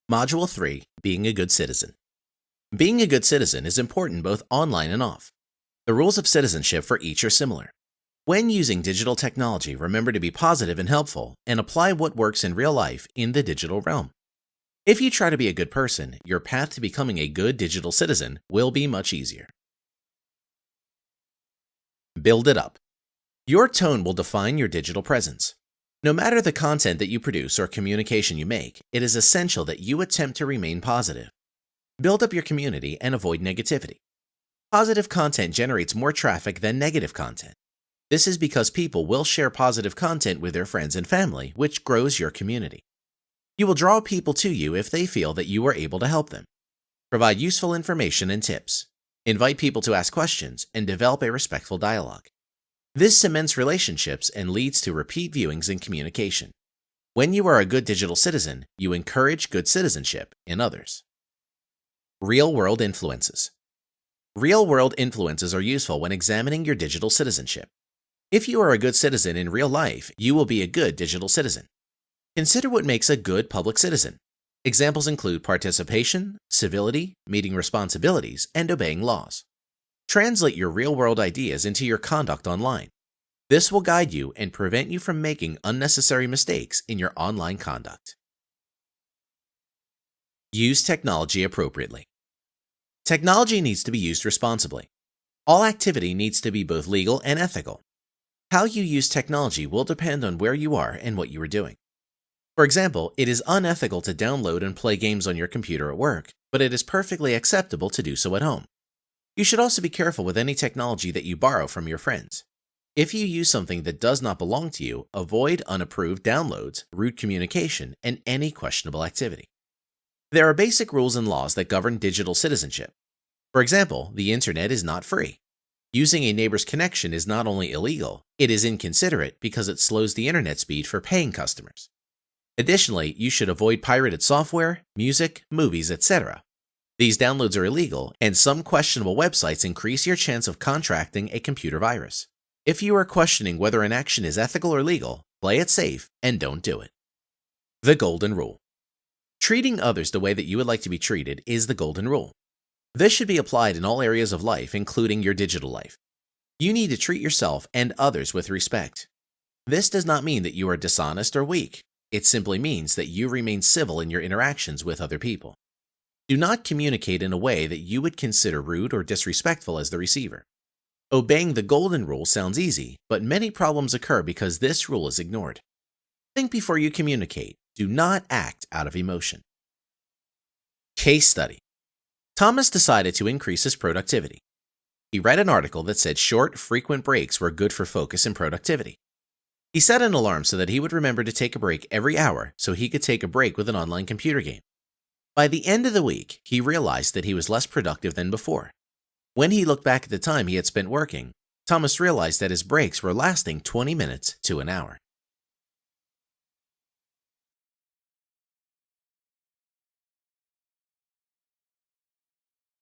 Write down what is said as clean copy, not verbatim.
Module 3, Being a Good Citizen. Being a good citizen is important both online and off. The rules of citizenship for each are similar. When using digital technology, remember to be positive and helpful, and apply what works in real life in the digital realm. If you try to be a good person, your path to becoming a good digital citizen will be much easier. Build it up. Your tone will define your digital presence. No matter the content that you produce or communication you make, it is essential that you attempt to remain positive. Build up your community and avoid negativity. Positive content generates more traffic than negative content. This is because people will share positive content with their friends and family, which grows your community. You will draw people to you if they feel that you are able to help them. Provide useful information and tips. Invite people to ask questions and develop a respectful dialogue. This cements relationships and leads to repeat viewings and communication. When you are a good digital citizen, you encourage good citizenship in others. Real-world influences. Real-world influences are useful when examining your digital citizenship. If you are a good citizen in real life, you will be a good digital citizen. Consider what makes a good public citizen. Examples include participation, civility, meeting responsibilities, and obeying laws. Translate your real-world ideas into your conduct online. This will guide you and prevent you from making unnecessary mistakes in your online conduct. Use technology appropriately. Technology needs to be used responsibly. All activity needs to be both legal and ethical. How you use technology will depend on where you are and what you are doing. For example, it is unethical to download and play games on your computer at work, but it is perfectly acceptable to do so at home. You should also be careful with any technology that you borrow from your friends. If you use something that does not belong to you, avoid unapproved downloads, rude communication, and any questionable activity. There are basic rules and laws that govern digital citizenship. For example, the internet is not free. Using a neighbor's connection is not only illegal, it is inconsiderate because it slows the internet speed for paying customers. Additionally, you should avoid pirated software, music, movies, etc. These downloads are illegal, and some questionable websites increase your chance of contracting a computer virus. If you are questioning whether an action is ethical or legal, play it safe and don't do it. The Golden Rule. Treating others the way that you would like to be treated is the golden rule. This should be applied in all areas of life, including your digital life. You need to treat yourself and others with respect. This does not mean that you are dishonest or weak. It simply means that you remain civil in your interactions with other people. Do not communicate in a way that you would consider rude or disrespectful as the receiver. Obeying the golden rule sounds easy, but many problems occur because this rule is ignored. Think before you communicate. Do not act out of emotion. Case study. Thomas decided to increase his productivity. He read an article that said short, frequent breaks were good for focus and productivity. He set an alarm so that he would remember to take a break every hour so he could take a break with an online computer game. By the end of the week, he realized that he was less productive than before. When he looked back at the time he had spent working, Thomas realized that his breaks were lasting 20 minutes to an hour.